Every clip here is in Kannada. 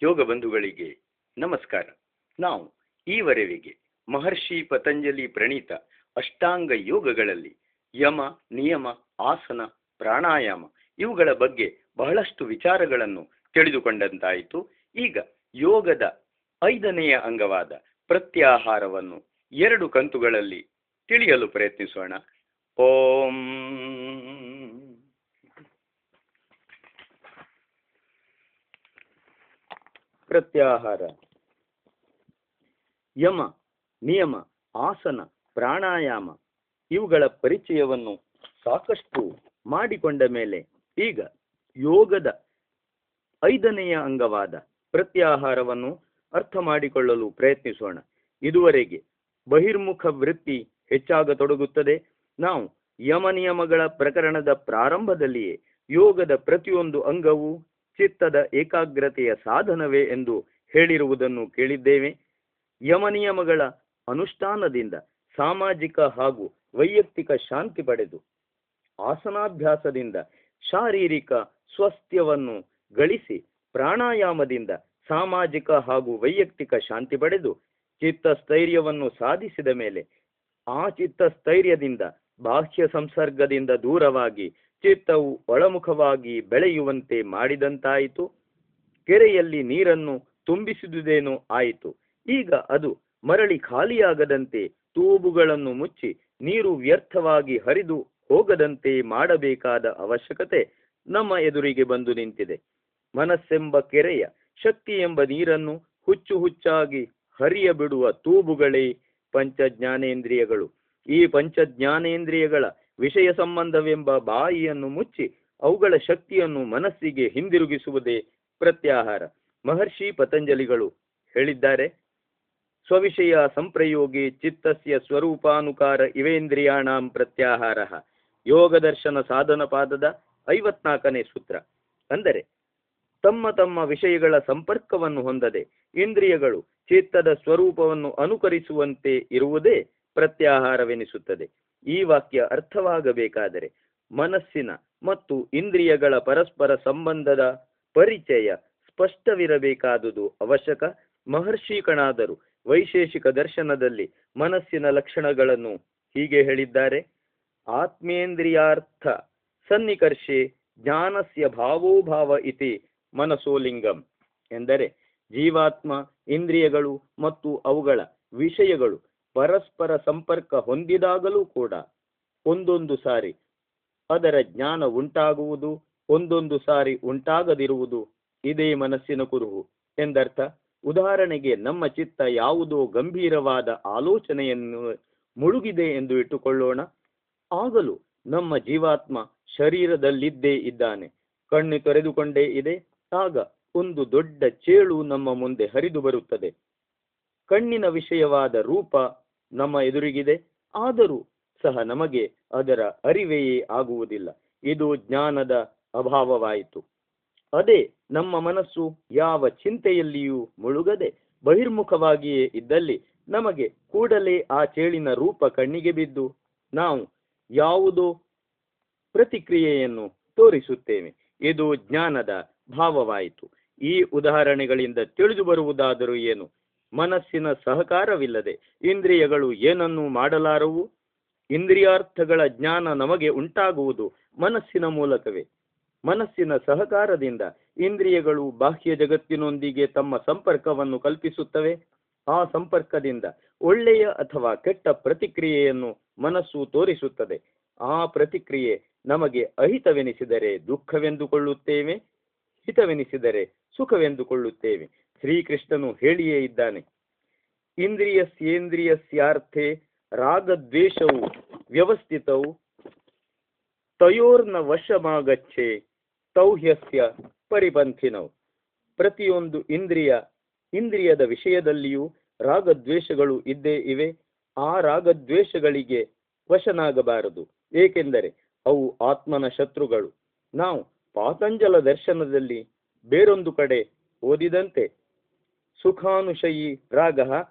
ಯೋಗ ಬಂಧುಗಳಿಗೆ ನಮಸ್ಕಾರ. ನಾವು ಈವರೆಗೆ ಮಹರ್ಷಿ ಪತಂಜಲಿ ಪ್ರಣೀತ ಅಷ್ಟಾಂಗ ಯೋಗಗಳಲ್ಲಿ ಯಮ, ನಿಯಮ, ಆಸನ, ಪ್ರಾಣಾಯಾಮ ಇವುಗಳ ಬಗ್ಗೆ ಬಹಳಷ್ಟು ವಿಚಾರಗಳನ್ನು ತಿಳಿದುಕೊಂಡಂತಾಯಿತು. ಈಗ ಯೋಗದ 5ನೆಯ ಅಂಗವಾದ ಪ್ರತ್ಯಾಹಾರವನ್ನು 2 ಕಂತುಗಳಲ್ಲಿ ತಿಳಿಯಲು ಪ್ರಯತ್ನಿಸೋಣ. ಓಂ. ಪ್ರತ್ಯಾಹಾರ. ಯಮ, ನಿಯಮ, ಆಸನ, ಪ್ರಾಣಾಯಾಮ ಇವುಗಳ ಪರಿಚಯವನ್ನು ಸಾಕಷ್ಟು ಮಾಡಿಕೊಂಡ ಮೇಲೆ ಈಗ ಯೋಗದ 5ನೆಯ ಅಂಗವಾದ ಪ್ರತ್ಯಾಹಾರವನ್ನು ಅರ್ಥ ಮಾಡಿಕೊಳ್ಳಲು ಪ್ರಯತ್ನಿಸೋಣ. ಇದುವರೆಗೆ ಬಹಿರ್ಮುಖ ವೃತ್ತಿ ಹೆಚ್ಚಾಗತೊಡಗುತ್ತದೆ. ನಾವು ಯಮ ನಿಯಮಗಳ ಪ್ರಕರಣದ ಪ್ರಾರಂಭದಲ್ಲಿಯೇ ಯೋಗದ ಪ್ರತಿಯೊಂದು ಅಂಗವು ಚಿತ್ತದ ಏಕಾಗ್ರತೆಯ ಸಾಧನವೇ ಎಂದು ಹೇಳಿರುವುದನ್ನು ಕೇಳಿದ್ದೇವೆ. ಯಮನಿಯಮಗಳ ಅನುಷ್ಠಾನದಿಂದ ಸಾಮಾಜಿಕ ಹಾಗೂ ವೈಯಕ್ತಿಕ ಶಾಂತಿ ಪಡೆದು ಆಸನಾಭ್ಯಾಸದಿಂದ ಶಾರೀರಿಕ ಸ್ವಾಸ್ಥ್ಯವನ್ನು ಗಳಿಸಿ ಪ್ರಾಣಾಯಾಮದಿಂದ ಸಾಮಾಜಿಕ ಹಾಗೂ ವೈಯಕ್ತಿಕ ಶಾಂತಿ ಪಡೆದು ಚಿತ್ತಸ್ಥೈರ್ಯವನ್ನು ಸಾಧಿಸಿದ ಮೇಲೆ ಆ ಚಿತ್ತಸ್ಥೈರ್ಯದಿಂದ ಬಾಹ್ಯ ಸಂಸರ್ಗದಿಂದ ದೂರವಾಗಿ ಚಿತ್ತವು ಒಳಮುಖವಾಗಿ ಬೆಳೆಯುವಂತೆ ಮಾಡಿದಂತಾಯಿತು. ಕೆರೆಯಲ್ಲಿ ನೀರನ್ನು ತುಂಬಿಸಿದುದೇನೋ ಆಯಿತು. ಈಗ ಅದು ಮರಳಿ ಖಾಲಿಯಾಗದಂತೆ ತೂಬುಗಳನ್ನು ಮುಚ್ಚಿ ನೀರು ವ್ಯರ್ಥವಾಗಿ ಹರಿದು ಹೋಗದಂತೆ ಮಾಡಬೇಕಾದ ಅವಶ್ಯಕತೆ ನಮ್ಮ ಎದುರಿಗೆ ಬಂದು ನಿಂತಿದೆ. ಮನಸ್ಸೆಂಬ ಕೆರೆಯ ಶಕ್ತಿ ಎಂಬ ನೀರನ್ನು ಹುಚ್ಚು ಹುಚ್ಚಾಗಿ ಹರಿಯ ಬಿಡುವ ತೂಬುಗಳೇ ಪಂಚಜ್ಞಾನೇಂದ್ರಿಯಗಳು. ಈ ಪಂಚಜ್ಞಾನೇಂದ್ರಿಯಗಳ ವಿಷಯ ಸಂಬಂಧವೆಂಬ ಬಾಯಿಯನ್ನು ಮುಚ್ಚಿ ಅವುಗಳ ಶಕ್ತಿಯನ್ನು ಮನಸ್ಸಿಗೆ ಹಿಂದಿರುಗಿಸುವುದೇ ಪ್ರತ್ಯಾಹಾರ. ಮಹರ್ಷಿ ಪತಂಜಲಿಗಳು ಹೇಳಿದ್ದಾರೆ, ಸ್ವವಿಷಯ ಸಂಪ್ರಯೋಗಿ ಚಿತ್ತಸ್ಯ ಸ್ವರೂಪಾನುಕಾರ ಇವೇಂದ್ರಿಯಾಣಾಂ ಪ್ರತ್ಯಾಹಾರ. ಯೋಗ ದರ್ಶನ ಸಾಧನ ಪಾದದ 54ನೇ ಸೂತ್ರ. ಅಂದರೆ ತಮ್ಮ ತಮ್ಮ ವಿಷಯಗಳ ಸಂಪರ್ಕವನ್ನು ಹೊಂದದೆ ಇಂದ್ರಿಯಗಳು ಚಿತ್ತದ ಸ್ವರೂಪವನ್ನು ಅನುಕರಿಸುವಂತೆ ಇರುವುದೇ ಪ್ರತ್ಯಾಹಾರವೆನಿಸುತ್ತದೆ. ಈ ವಾಕ್ಯ ಅರ್ಥವಾಗಬೇಕಾದರೆ ಮನಸ್ಸಿನ ಮತ್ತು ಇಂದ್ರಿಯಗಳ ಪರಸ್ಪರ ಸಂಬಂಧದ ಪರಿಚಯ ಸ್ಪಷ್ಟವಿರಬೇಕಾದುದು ಅವಶ್ಯಕ. ಮಹರ್ಷಿಕಣಾದರು ವೈಶೇಷಿಕ ದರ್ಶನದಲ್ಲಿ ಮನಸ್ಸಿನ ಲಕ್ಷಣಗಳನ್ನು ಹೀಗೆ ಹೇಳಿದ್ದಾರೆ: ಆತ್ಮೇಂದ್ರಿಯಾರ್ಥ ಸನ್ನಿಕರ್ಷೆ ಜ್ಞಾನಸ್ಯ ಭಾವೋಭಾವ ಇತಿ ಮನಸೋಲಿಂಗಂ. ಎಂದರೆ ಜೀವಾತ್ಮ, ಇಂದ್ರಿಯಗಳು ಮತ್ತು ಅವುಗಳ ವಿಷಯಗಳು ಪರಸ್ಪರ ಸಂಪರ್ಕ ಹೊಂದಿದಾಗಲೂ ಕೂಡ ಒಂದೊಂದು ಸಾರಿ ಅದರ ಜ್ಞಾನ ಉಂಟಾಗುವುದು, ಒಂದೊಂದು ಸಾರಿ ಉಂಟಾಗದಿರುವುದು ಇದೇ ಮನಸ್ಸಿನ ಕುರುಹು ಎಂದರ್ಥ. ಉದಾಹರಣೆಗೆ, ನಮ್ಮ ಚಿತ್ತ ಯಾವುದೋ ಗಂಭೀರವಾದ ಆಲೋಚನೆಯನ್ನು ಮುಳುಗಿದೆ ಎಂದು ಇಟ್ಟುಕೊಳ್ಳೋಣ. ಆಗಲೂ ನಮ್ಮ ಜೀವಾತ್ಮ ಶರೀರದಲ್ಲಿದ್ದೇ ಇದ್ದಾನೆ, ಕಣ್ಣು ತೆರೆದುಕೊಂಡೇ ಇದೆ. ಆಗ ಒಂದು ದೊಡ್ಡ ಚೇಳು ನಮ್ಮ ಮುಂದೆ ಹರಿದು ಬರುತ್ತದೆ. ಕಣ್ಣಿನ ವಿಷಯವಾದ ರೂಪ ನಮ್ಮ ಎದುರಿಗಿದೆ, ಆದರೂ ಸಹ ನಮಗೆ ಅದರ ಅರಿವೆಯೇ ಆಗುವುದಿಲ್ಲ. ಇದು ಜ್ಞಾನದ ಅಭಾವವಾಯಿತು. ಅದೇ ನಮ್ಮ ಮನಸ್ಸು ಯಾವ ಚಿಂತೆಯಲ್ಲಿಯೂ ಮುಳುಗದೆ ಬಹಿರ್ಮುಖವಾಗಿಯೇ ಇದ್ದಲ್ಲಿ ನಮಗೆ ಕೂಡಲೇ ಆ ಚೇಳಿನ ರೂಪ ಕಣ್ಣಿಗೆ ಬಿದ್ದು ನಾವು ಯಾವುದೋ ಪ್ರತಿಕ್ರಿಯೆಯನ್ನು ತೋರಿಸುತ್ತೇವೆ. ಇದು ಜ್ಞಾನದ ಭಾವವಾಯಿತು. ಈ ಉದಾಹರಣೆಗಳಿಂದ ತಿಳಿದು ಬರುವುದಾದರೂ ಏನು? ಮನಸ್ಸಿನ ಸಹಕಾರವಿಲ್ಲದೆ ಇಂದ್ರಿಯಗಳು ಏನನ್ನೂ ಮಾಡಲಾರವು. ಇಂದ್ರಿಯಾರ್ಥಗಳ ಜ್ಞಾನ ನಮಗೆ ಉಂಟಾಗುವುದು ಮನಸ್ಸಿನ ಮೂಲಕವೇ. ಮನಸ್ಸಿನ ಸಹಕಾರದಿಂದ ಇಂದ್ರಿಯಗಳು ಬಾಹ್ಯ ಜಗತ್ತಿನೊಂದಿಗೆ ತಮ್ಮ ಸಂಪರ್ಕವನ್ನು ಕಲ್ಪಿಸುತ್ತವೆ. ಆ ಸಂಪರ್ಕದಿಂದ ಒಳ್ಳೆಯ ಅಥವಾ ಕೆಟ್ಟ ಪ್ರತಿಕ್ರಿಯೆಯನ್ನು ಮನಸ್ಸು ತೋರಿಸುತ್ತದೆ. ಆ ಪ್ರತಿಕ್ರಿಯೆ ನಮಗೆ ಅಹಿತವೆನಿಸಿದರೆ ದುಃಖವೆಂದುಕೊಳ್ಳುತ್ತೇವೆ, ಹಿತವೆನಿಸಿದರೆ ಸುಖವೆಂದುಕೊಳ್ಳುತ್ತೇವೆ. ಶ್ರೀಕೃಷ್ಣನು ಹೇಳಿಯೇ ಇದ್ದಾನೆ, ಇಂದ್ರಿಯಸ್ಯೇಂದ್ರಿಯಸ್ಯಾರ್ಥೆ ರಾಗದ್ವೇಷವು ವ್ಯವಸ್ಥಿತವು ತಯೋರ್ನ ವಶಮಾಗಚ್ಚೆ ತೌಹ್ಯಸ್ಯ ಪರಿಪಂಥಿನವು. ಪ್ರತಿಯೊಂದು ಇಂದ್ರಿಯದ ವಿಷಯದಲ್ಲಿಯೂ ರಾಗದ್ವೇಷಗಳು ಇದ್ದೇ ಇವೆ. ಆ ರಾಗದ್ವೇಷಗಳಿಗೆ ವಶನಾಗಬಾರದು, ಏಕೆಂದರೆ ಅವು ಆತ್ಮನ ಶತ್ರುಗಳು. ನಾವು ಪಾತಂಜಲ ದರ್ಶನದಲ್ಲಿ ಬೇರೊಂದು ಕಡೆ ಓದಿದಂತೆ ಸುಖಾನುಶಯಿ ರಾಗ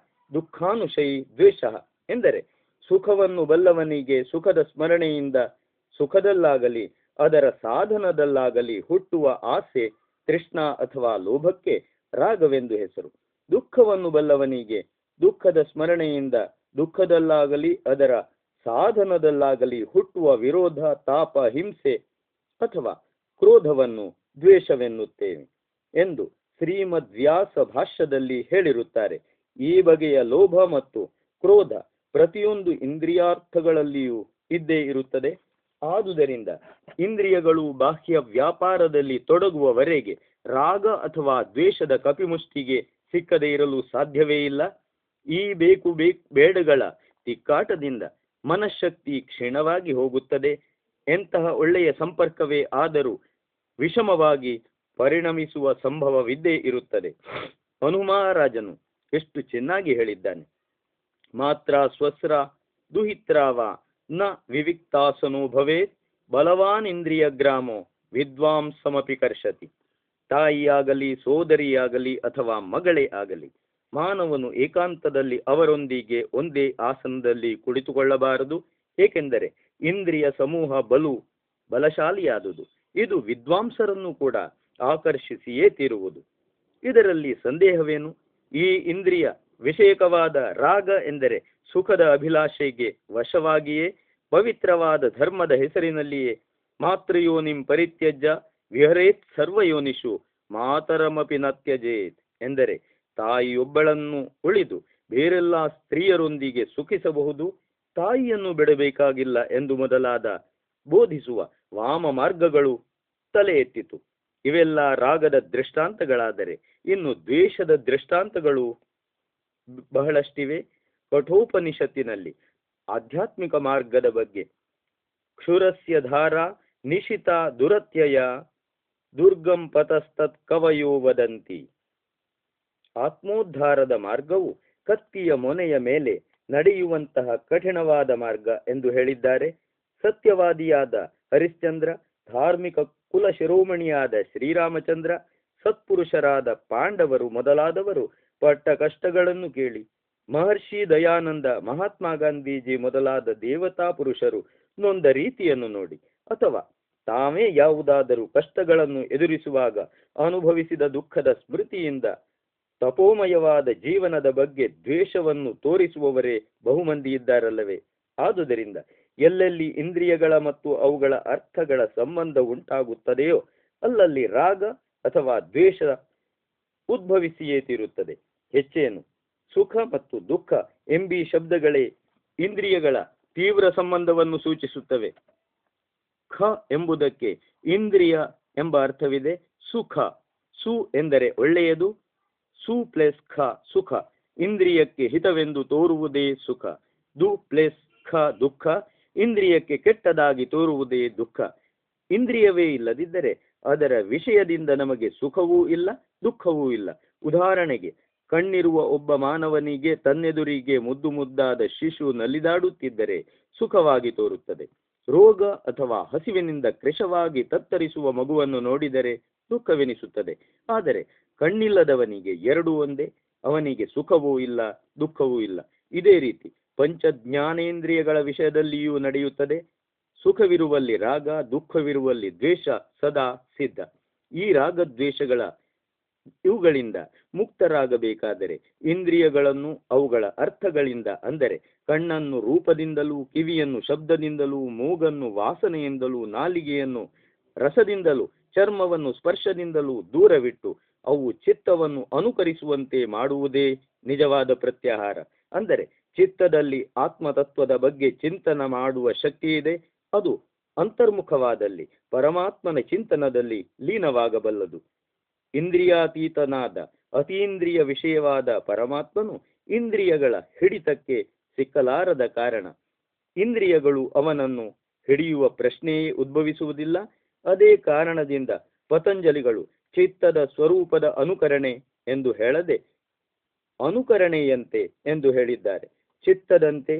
ದುಃಖಾನುಶಯಿ ದ್ವೇಷ ಎಂದರೆ ಸುಖವನ್ನು ಬಲ್ಲವನಿಗೆ ಸುಖದ ಸ್ಮರಣೆಯಿಂದ ಸುಖದಲ್ಲಾಗಲಿ ಅದರ ಸಾಧನದಲ್ಲಾಗಲಿ ಹುಟ್ಟುವ ಆಸೆ, ತೃಷ್ಣಾ ಅಥವಾ ಲೋಭಕ್ಕೆ ರಾಗವೆಂದು ಹೆಸರು. ದುಃಖವನ್ನು ಬಲ್ಲವನಿಗೆ ದುಃಖದ ಸ್ಮರಣೆಯಿಂದ ದುಃಖದಲ್ಲಾಗಲಿ ಅದರ ಸಾಧನದಲ್ಲಾಗಲಿ ಹುಟ್ಟುವ ವಿರೋಧ, ತಾಪ, ಹಿಂಸೆ ಅಥವಾ ಕ್ರೋಧವನ್ನು ದ್ವೇಷವೆನ್ನುತ್ತೇವೆ ಎಂದು ಶ್ರೀಮದ್ ವ್ಯಾಸ ಭಾಷ್ಯದಲ್ಲಿ ಹೇಳಿರುತ್ತಾರೆ. ಈ ಬಗೆಯ ಲೋಭ ಮತ್ತು ಕ್ರೋಧ ಪ್ರತಿಯೊಂದು ಇಂದ್ರಿಯಾರ್ಥಗಳಲ್ಲಿಯೂ ಇದ್ದೇ ಇರುತ್ತದೆ. ಆದುದರಿಂದ ಇಂದ್ರಿಯಗಳು ಬಾಹ್ಯ ವ್ಯಾಪಾರದಲ್ಲಿ ತೊಡಗುವವರೆಗೆ ರಾಗ ಅಥವಾ ದ್ವೇಷದ ಕಪಿಮುಷ್ಟಿಗೆ ಸಿಕ್ಕದೇ ಇರಲು ಸಾಧ್ಯವೇ ಇಲ್ಲ. ಈ ಬೇಡಗಳ ತಿಕ್ಕಾಟದಿಂದ ಮನಃಶಕ್ತಿ ಕ್ಷೀಣವಾಗಿ ಹೋಗುತ್ತದೆ. ಎಂತಹ ಒಳ್ಳೆಯ ಸಂಪರ್ಕವೇ ಆದರೂ ವಿಷಮವಾಗಿ ಪರಿಣಮಿಸುವ ಸಂಭವವಿದ್ದೇ ಇರುತ್ತದೆ. ಹನುಮಹಾರಾಜನು ಎಷ್ಟು ಚೆನ್ನಾಗಿ ಹೇಳಿದ್ದಾನೆ, ಮಾತ್ರ ಸ್ವಸ್ರ ದುಹಿತ್ರಾವ ನ ವಿವಿಕ್ತಾಸನೋ ಭವೇತ್ ಬಲವಾನ್ ಇಂದ್ರಿಯ ಗ್ರಾಮೋ ವಿದ್ವಾಂಸಮಪಿ ಕರ್ಷತಿ. ತಾಯಿಯಾಗಲಿ ಸೋದರಿಯಾಗಲಿ ಅಥವಾ ಮಗಳೇ ಆಗಲಿ ಮಾನವನು ಏಕಾಂತದಲ್ಲಿ ಅವರೊಂದಿಗೆ ಒಂದೇ ಆಸನದಲ್ಲಿ ಕುಳಿತುಕೊಳ್ಳಬಾರದು, ಏಕೆಂದರೆ ಇಂದ್ರಿಯ ಸಮೂಹ ಬಲಶಾಲಿಯಾದುದು. ಇದು ವಿದ್ವಾಂಸರನ್ನು ಕೂಡ ಆಕರ್ಷಿಸಿಯೇ ತೀರುವುದು. ಇದರಲ್ಲಿ ಸಂದೇಹವೇನು? ಈ ಇಂದ್ರಿಯ ವಿಷಯಕವಾದ ರಾಗ ಎಂದರೆ ಸುಖದ ಅಭಿಲಾಷೆಗೆ ವಶವಾಗಿಯೇ ಪವಿತ್ರವಾದ ಧರ್ಮದ ಹೆಸರಿನಲ್ಲಿಯೇ ಮಾತೃಯೋನಿಂ ಪರಿತ್ಯಜ್ಯ ವಿಹರೇತ್ ಸರ್ವಯೋನಿಷು ಮಾತರಮಪಿ ನ ತ್ಯಜೇತ್ ಎಂದರೆ ತಾಯಿಯೊಬ್ಬಳನ್ನು ಉಳಿದು ಬೇರೆಲ್ಲ ಸ್ತ್ರೀಯರೊಂದಿಗೆ ಸುಖಿಸಬಹುದು, ತಾಯಿಯನ್ನು ಬಿಡಬೇಕಾಗಿಲ್ಲ ಎಂದು ಮೊದಲಾದ ಬೋಧಿಸುವ ವಾಮ ಮಾರ್ಗಗಳು ತಲೆ ಎತ್ತಿತು. ಇವೆಲ್ಲ ರಾಗದ ದೃಷ್ಟಾಂತಗಳಾದರೆ ಇನ್ನು ದ್ವೇಷದ ದೃಷ್ಟಾಂತಗಳು ಬಹಳಷ್ಟಿವೆ. ಕಠೋಪನಿಷತ್ತಿನಲ್ಲಿ ಆಧ್ಯಾತ್ಮಿಕ ಮಾರ್ಗದ ಬಗ್ಗೆ ಕ್ಷುರಸ್ಯ ಧಾರ ನಿಶಿತ ದುರತ್ಯಯ ದುರ್ಗಂ ಪತಸ್ತತ್ ಕವಯೋ ವದಂತಿ. ಆತ್ಮೋದ್ಧಾರದ ಮಾರ್ಗವು ಕತ್ತಿಯ ಮೊನೆಯ ಮೇಲೆ ನಡೆಯುವಂತಹ ಕಠಿಣವಾದ ಮಾರ್ಗ ಎಂದು ಹೇಳಿದ್ದಾರೆ. ಸತ್ಯವಾದಿಯಾದ ಹರಿಶ್ಚಂದ್ರ, ಧಾರ್ಮಿಕ ಕುಲ ಶಿರೋಮಣಿಯಾದ ಶ್ರೀರಾಮಚಂದ್ರ, ಸತ್ಪುರುಷರಾದ ಪಾಂಡವರು ಮೊದಲಾದವರು ಪಟ್ಟ ಕಷ್ಟಗಳನ್ನು ಕೇಳಿ ಮಹರ್ಷಿ ದಯಾನಂದ, ಮಹಾತ್ಮ ಗಾಂಧೀಜಿ ಮೊದಲಾದ ದೇವತಾ ಪುರುಷರು ನೊಂದ ರೀತಿಯನ್ನು ನೋಡಿ ಅಥವಾ ತಾವೇ ಯಾವುದಾದರೂ ಕಷ್ಟಗಳನ್ನು ಎದುರಿಸುವಾಗ ಅನುಭವಿಸಿದ ದುಃಖದ ಸ್ಮೃತಿಯಿಂದ ತಪೋಮಯವಾದ ಜೀವನದ ಬಗ್ಗೆ ದ್ವೇಷವನ್ನು ತೋರಿಸುವವರೇ ಬಹುಮಂದಿ ಇದ್ದಾರಲ್ಲವೇ? ಆದುದರಿಂದ ಎಲ್ಲೆಲ್ಲಿ ಇಂದ್ರಿಯಗಳ ಮತ್ತು ಅವುಗಳ ಅರ್ಥಗಳ ಸಂಬಂಧ ಉಂಟಾಗುತ್ತದೆಯೋ ಅಲ್ಲಲ್ಲಿ ರಾಗ ಅಥವಾ ದ್ವೇಷ ಉದ್ಭವಿಸಿಯೇ ತೀರುತ್ತದೆ. ಹೆಚ್ಚೇನು, ಸುಖ ಮತ್ತು ದುಃಖ ಎಂಬೀ ಶಬ್ದಗಳೇ ಇಂದ್ರಿಯಗಳ ತೀವ್ರ ಸಂಬಂಧವನ್ನು ಸೂಚಿಸುತ್ತವೆ. ಖ ಎಂಬುದಕ್ಕೆ ಇಂದ್ರಿಯ ಎಂಬ ಅರ್ಥವಿದೆ. ಸುಖ, ಸು ಎಂದರೆ ಒಳ್ಳೆಯದು, ಸು ಪ್ಲಸ್ ಖ ಸುಖ, ಇಂದ್ರಿಯಕ್ಕೆ ಹಿತವೆಂದು ತೋರುವುದೇ ಸುಖ. ದು ಪ್ಲಸ್ ಖ ದುಃಖ, ಇಂದ್ರಿಯಕ್ಕೆ ಕೆಟ್ಟದಾಗಿ ತೋರುವುದೇ ದುಃಖ. ಇಂದ್ರಿಯವೇ ಇಲ್ಲದಿದ್ದರೆ ಅದರ ವಿಷಯದಿಂದ ನಮಗೆ ಸುಖವೂ ಇಲ್ಲ, ದುಃಖವೂ ಇಲ್ಲ. ಉದಾಹರಣೆಗೆ, ಕಣ್ಣಿರುವ ಒಬ್ಬ ಮಾನವನಿಗೆ ತನ್ನೆದುರಿಗೆ ಮುದ್ದು ಮುದ್ದಾದ ಶಿಶು ನಲಿದಾಡುತ್ತಿದ್ದರೆ ಸುಖವಾಗಿ ತೋರುತ್ತದೆ. ರೋಗ ಅಥವಾ ಹಸಿವಿನಿಂದ ಕೃಶವಾಗಿ ತತ್ತರಿಸುವ ಮಗುವನ್ನು ನೋಡಿದರೆ ದುಃಖವೆನಿಸುತ್ತದೆ. ಆದರೆ ಕಣ್ಣಿಲ್ಲದವನಿಗೆ ಎರಡೂ ಒಂದೇ, ಅವನಿಗೆ ಸುಖವೂ ಇಲ್ಲ, ದುಃಖವೂ ಇಲ್ಲ. ಇದೇ ರೀತಿ ಪಂಚಜ್ಞಾನೇಂದ್ರಿಯಗಳ ವಿಷಯದಲ್ಲಿಯೂ ನಡೆಯುತ್ತದೆ. ಸುಖವಿರುವಲ್ಲಿ ರಾಗ, ದುಃಖವಿರುವಲ್ಲಿ ದ್ವೇಷ ಸದಾ ಸಿದ್ಧ. ಈ ರಾಗದ್ವೇಷಗಳ ಇವುಗಳಿಂದ ಮುಕ್ತರಾಗಬೇಕಾದರೆ ಇಂದ್ರಿಯಗಳನ್ನು ಅವುಗಳ ಅರ್ಥಗಳಿಂದ, ಅಂದರೆ ಕಣ್ಣನ್ನು ರೂಪದಿಂದಲೂ, ಕಿವಿಯನ್ನು ಶಬ್ದದಿಂದಲೂ, ಮೂಗನ್ನು ವಾಸನೆಯಿಂದಲೂ, ನಾಲಿಗೆಯನ್ನು ರಸದಿಂದಲೂ, ಚರ್ಮವನ್ನು ಸ್ಪರ್ಶದಿಂದಲೂ ದೂರವಿಟ್ಟು ಅವು ಚಿತ್ತವನ್ನು ಅನುಕರಿಸುವಂತೆ ಮಾಡುವುದೇ ನಿಜವಾದ ಪ್ರತ್ಯಾಹಾರ. ಅಂದರೆ ಚಿತ್ತದಲ್ಲಿ ಆತ್ಮತತ್ವದ ಬಗ್ಗೆ ಚಿಂತನ ಮಾಡುವ ಶಕ್ತಿ ಇದೆ. ಅದು ಅಂತರ್ಮುಖವಾದಲ್ಲಿ ಪರಮಾತ್ಮನ ಚಿಂತನದಲ್ಲಿ ಲೀನವಾಗಬಲ್ಲದು. ಇಂದ್ರಿಯಾತೀತನಾದ ಅತೀಂದ್ರಿಯ ವಿಷಯವಾದ ಪರಮಾತ್ಮನು ಇಂದ್ರಿಯಗಳ ಹಿಡಿತಕ್ಕೆ ಸಿಕ್ಕಲಾರದ ಕಾರಣ ಇಂದ್ರಿಯಗಳು ಅವನನ್ನು ಹಿಡಿಯುವ ಪ್ರಶ್ನೆಯೇ ಉದ್ಭವಿಸುವುದಿಲ್ಲ. ಅದೇ ಕಾರಣದಿಂದ ಪತಂಜಲಿಗಳು ಚಿತ್ತದ ಸ್ವರೂಪದ ಅನುಕರಣೆ ಎಂದು ಹೇಳದೆ ಅನುಕರಣೆಯಂತೆ ಎಂದು ಹೇಳಿದ್ದಾರೆ. ಚಿತ್ತದಂತೆ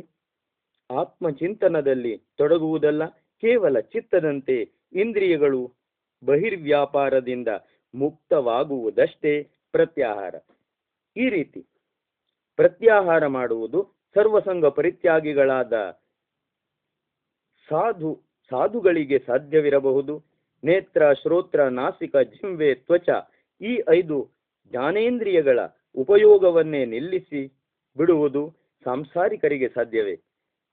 ಆತ್ಮಚಿಂತನದಲ್ಲಿ ತೊಡಗುವುದಲ್ಲ, ಕೇವಲ ಚಿತ್ತದಂತೆ ಇಂದ್ರಿಯಗಳು ಬಹಿರ್ವ್ಯಾಪಾರದಿಂದ ಮುಕ್ತವಾಗುವುದಷ್ಟೇ ಪ್ರತ್ಯಾಹಾರ. ಈ ರೀತಿ ಪ್ರತ್ಯಾಹಾರ ಮಾಡುವುದು ಸರ್ವಸಂಗ ಪರಿತ್ಯಾಗಿಗಳಾದ ಸಾಧುಗಳಿಗೆ ಸಾಧ್ಯವಿರಬಹುದು. ನೇತ್ರ, ಶ್ರೋತ್ರ, ನಾಸಿಕ, ಜಿಹ್ವೆ, ತ್ವಚ ಈ 5 ಜ್ಞಾನೇಂದ್ರಿಯಗಳ ಉಪಯೋಗವನ್ನೇ ನಿಲ್ಲಿಸಿ ಬಿಡುವುದು ಸಾಂಸಾರಿಕರಿಗೆ ಸಾಧ್ಯವೇ?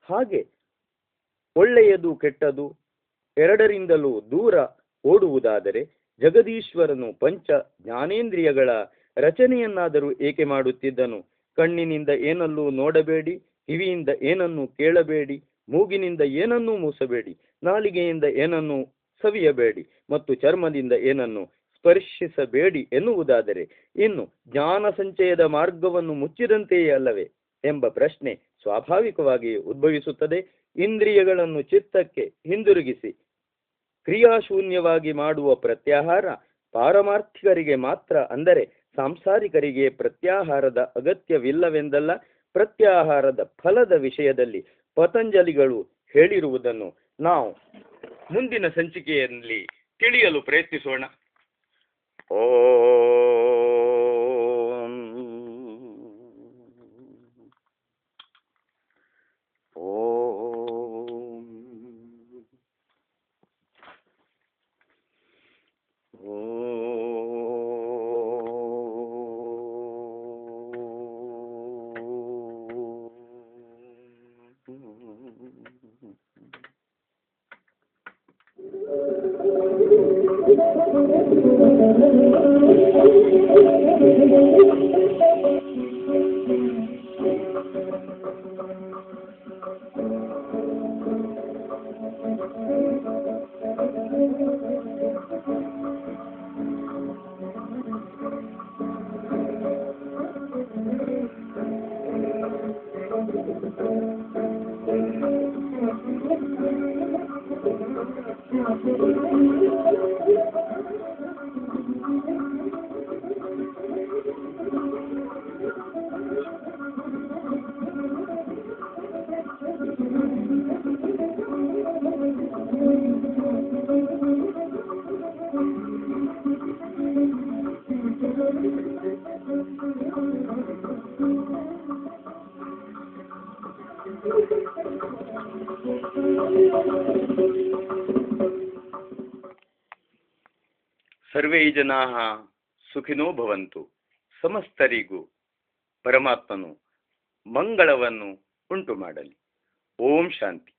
ಹಾಗೆ ಒಳ್ಳೆಯದು ಕೆಟ್ಟದು ಎರಡರಿಂದಲೂ ದೂರ ಓಡುವುದಾದರೆ ಜಗದೀಶ್ವರನು ಪಂಚ ಜ್ಞಾನೇಂದ್ರಿಯಗಳ ರಚನೆಯನ್ನಾದರೂ ಏಕೆ ಮಾಡುತ್ತಿದ್ದನು? ಕಣ್ಣಿನಿಂದ ಏನನ್ನೂ ನೋಡಬೇಡಿ, ಕಿವಿಯಿಂದ ಏನನ್ನೂ ಕೇಳಬೇಡಿ, ಮೂಗಿನಿಂದ ಏನನ್ನೂ ಮೂಸಬೇಡಿ, ನಾಲಿಗೆಯಿಂದ ಏನನ್ನೂ ಸವಿಯಬೇಡಿ ಮತ್ತು ಚರ್ಮದಿಂದ ಏನನ್ನು ಸ್ಪರ್ಶಿಸಬೇಡಿ ಎನ್ನುವುದಾದರೆ ಇನ್ನು ಜ್ಞಾನ ಸಂಚಯದ ಮಾರ್ಗವನ್ನು ಮುಚ್ಚಿದಂತೆಯೇ ಅಲ್ಲವೇ ಎಂಬ ಪ್ರಶ್ನೆ ಸ್ವಾಭಾವಿಕವಾಗಿ ಉದ್ಭವಿಸುತ್ತದೆ. ಇಂದ್ರಿಯಗಳನ್ನು ಚಿತ್ತಕ್ಕೆ ಹಿಂದಿರುಗಿಸಿ ಕ್ರಿಯಾಶೂನ್ಯವಾಗಿ ಮಾಡುವ ಪ್ರತ್ಯಾಹಾರ ಪಾರಮಾರ್ಥಿಕರಿಗೆ ಮಾತ್ರ. ಅಂದರೆ ಸಾಂಸಾರಿಕರಿಗೆ ಪ್ರತ್ಯಾಹಾರದ ಅಗತ್ಯವಿಲ್ಲವೆಂದಲ್ಲ. ಪ್ರತ್ಯಾಹಾರದ ಫಲದ ವಿಷಯದಲ್ಲಿ ಪತಂಜಲಿಗಳು ಹೇಳಿರುವುದನ್ನು ನಾವು ಮುಂದಿನ ಸಂಚಿಕೆಯಲ್ಲಿ ತಿಳಿಯಲು ಪ್ರಯತ್ನಿಸೋಣ. ಓಂ ಓಂ ಸರ್ವೇ ಜನಾಃ ಸುಖಿನೋ ಭವಂತು. ಸಮಸ್ತರಿಗೂ ಪರಮಾತ್ಮನು ಮಂಗಳವನ್ನು ಉಂಟು ಮಾಡಲಿ. ಓಂ ಶಾಂತಿ.